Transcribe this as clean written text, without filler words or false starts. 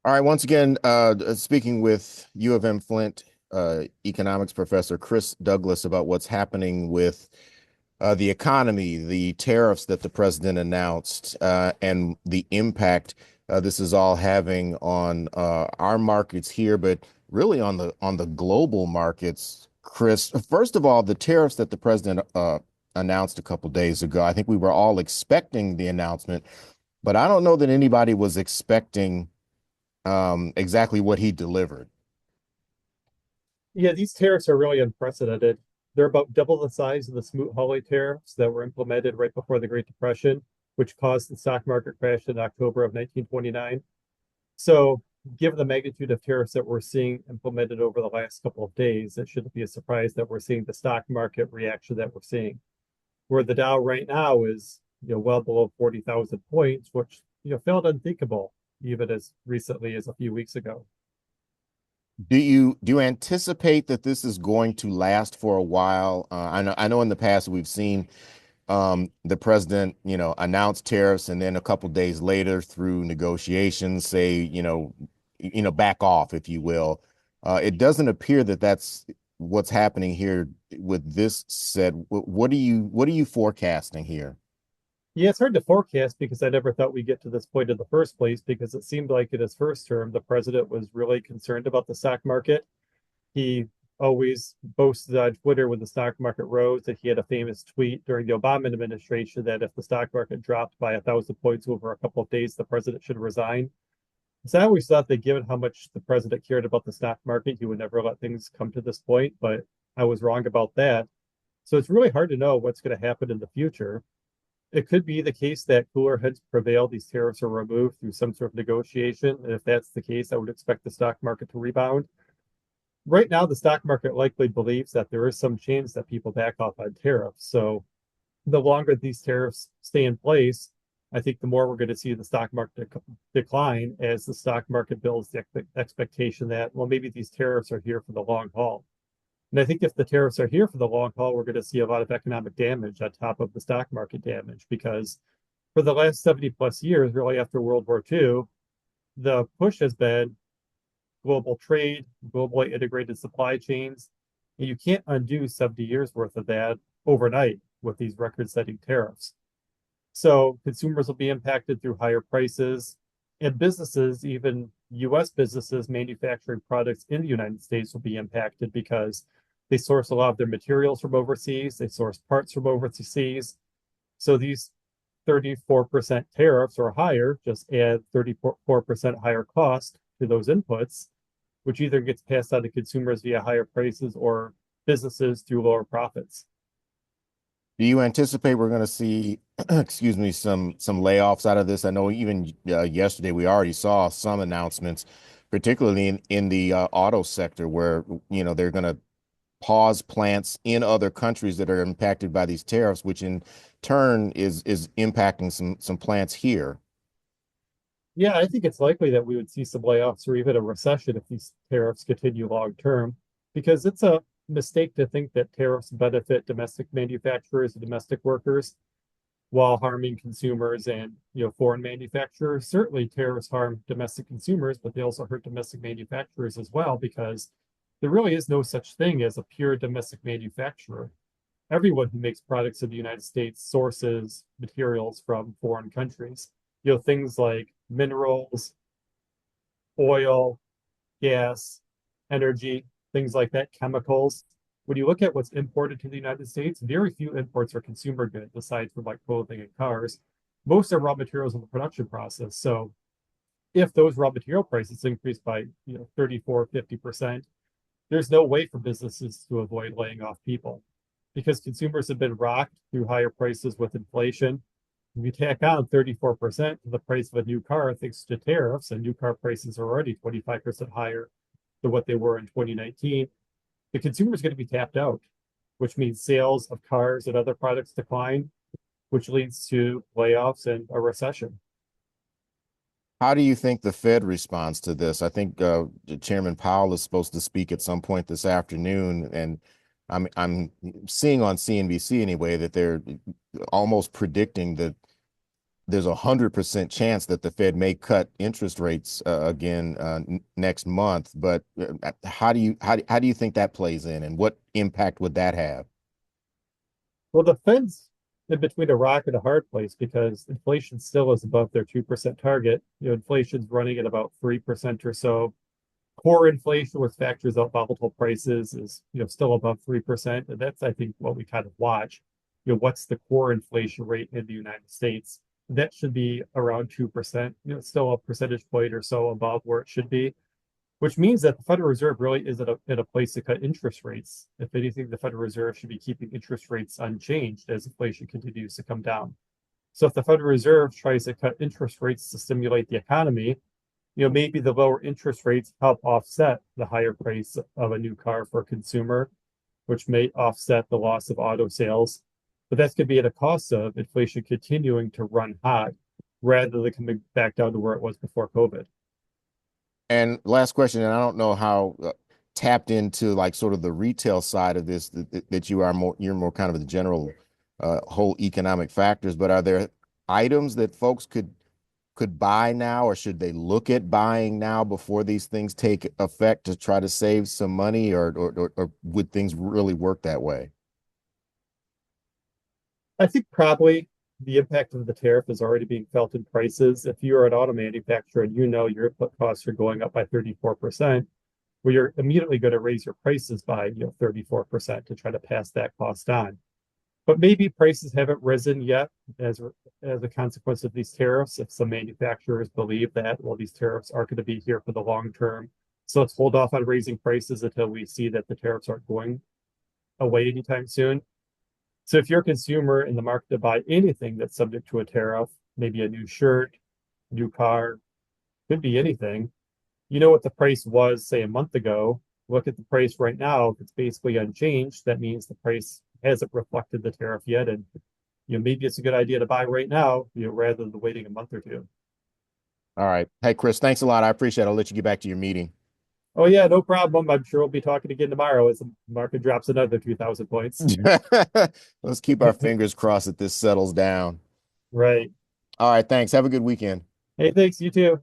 All right, once again, speaking with U of M Flint economics professor Chris Douglas about what's happening with the economy, the tariffs that the president announced, and the impact this is all having on our markets here, but really on the global markets. Chris, first of all, the tariffs that the president announced a couple days ago, I think we were all expecting the announcement, but I don't know that anybody was expecting exactly what he delivered. Yeah, these tariffs are really unprecedented. They're about double the size of the Smoot-Hawley tariffs that were implemented right before the Great Depression, which caused the stock market crash in October of 1929. So, given the magnitude of tariffs that we're seeing implemented over the last couple of days, it shouldn't be a surprise that we're seeing the stock market reaction that we're seeing. Where the Dow right now is, well below 40,000 points, which, felt unthinkable even as recently as a few weeks ago. Do you anticipate that this is going to last for a while? I know in the past we've seen the president, announce tariffs and then a couple days later through negotiations say, back off, if you will. It doesn't appear that that's what's happening here with this said. What are you forecasting here? Yeah, it's hard to forecast because I never thought we'd get to this point in the first place because it seemed like in his first term, the president was really concerned about the stock market. He always boasted on Twitter when the stock market rose that he had a famous tweet during the Obama administration that if the stock market dropped by 1,000 points over a couple of days, the president should resign. So I always thought that given how much the president cared about the stock market, he would never let things come to this point, but I was wrong about that. So it's really hard to know what's going to happen in the future. It could be the case that cooler heads prevail, these tariffs are removed through some sort of negotiation. And if that's the case, I would expect the stock market to rebound. Right now, the stock market likely believes that there is some chance that people back off on tariffs. So the longer these tariffs stay in place, I think the more we're going to see the stock market decline as the stock market builds the expectation that, well, maybe these tariffs are here for the long haul. And I think if the tariffs are here for the long haul, we're going to see a lot of economic damage on top of the stock market damage because for the last 70 plus years, really after World War II, the push has been global trade, globally integrated supply chains. And you can't undo 70 years worth of that overnight with these record setting tariffs. So consumers will be impacted through higher prices, and businesses, even US businesses manufacturing products in the United States, will be impacted because they source a lot of their materials from overseas, they source parts from overseas. So these 34% tariffs or higher just add 34% higher cost to those inputs, which either gets passed on to consumers via higher prices or businesses through lower profits. Do you anticipate we're going to see, excuse me, some layoffs out of this? I know even yesterday we already saw some announcements, particularly in the auto sector, where they're going to pause plants in other countries that are impacted by these tariffs, which in turn is impacting some plants here. Yeah, I think it's likely that we would see some layoffs or even a recession if these tariffs continue long term, because it's a mistake to think that tariffs benefit domestic manufacturers and domestic workers while harming consumers and foreign manufacturers. Certainly, tariffs harm domestic consumers, but they also hurt domestic manufacturers as well because there really is no such thing as a pure domestic manufacturer. Everyone who makes products in the United States sources materials from foreign countries. Things like minerals, oil, gas, energy, things like that, chemicals. When you look at what's imported to the United States, very few imports are consumer goods aside from like clothing and cars. Most are raw materials in the production process. So if those raw material prices increase by 34, 50%, there's no way for businesses to avoid laying off people because consumers have been rocked through higher prices with inflation. If you tack on 34% to the price of a new car thanks to tariffs, and new car prices are already 25% higher than what they were in 2019, the consumer is going to be tapped out, which means sales of cars and other products decline, which leads to layoffs and a recession. How do you think the Fed responds to this? I think Chairman Powell is supposed to speak at some point this afternoon, and I'm seeing on CNBC anyway that they're almost predicting that there's 100% chance that the Fed may cut interest rates again next month. But how do you think that plays in, and what impact would that have? Well, the Fed's in between a rock and a hard place because inflation still is above their 2% target. Inflation's running at about 3% or so. Core inflation, which factors out volatile prices, is still above 3%. And that's, I think, what we kind of watch. What's the core inflation rate in the United States? That should be around 2%. It's still a percentage point or so above where it should be, which means that the Federal Reserve really is at a place to cut interest rates. If anything, the Federal Reserve should be keeping interest rates unchanged as inflation continues to come down. So if the Federal Reserve tries to cut interest rates to stimulate the economy, maybe the lower interest rates help offset the higher price of a new car for a consumer, which may offset the loss of auto sales. But that's going to be at a cost of inflation continuing to run hot rather than coming back down to where it was before COVID. And last question, and I don't know how tapped into like sort of the retail side of this that you are more, you're more kind of the general whole economic factors, but are there items that folks could buy now, or should they look at buying now before these things take effect to try to save some money, or would things really work that way? I think probably the impact of the tariff is already being felt in prices. If you're an auto manufacturer and your input costs are going up by 34%, well, you're immediately going to raise your prices by 34% to try to pass that cost on. But maybe prices haven't risen yet as a consequence of these tariffs. If some manufacturers believe that, well, these tariffs are going to be here for the long term. So let's hold off on raising prices until we see that the tariffs aren't going away anytime soon. So if you're a consumer in the market to buy anything that's subject to a tariff, maybe a new shirt, new car, could be anything, you know what the price was, say, a month ago. Look at the price right now. If it's basically unchanged, that means the price hasn't reflected the tariff yet. And maybe it's a good idea to buy right now, rather than waiting a month or two. All right. Hey, Chris, thanks a lot. I appreciate it. I'll let you get back to your meeting. Oh yeah, no problem. I'm sure we'll be talking again tomorrow as the market drops another 2,000 points. Let's keep our fingers crossed that this settles down. Right. All right, thanks. Have a good weekend. Hey, thanks. You too.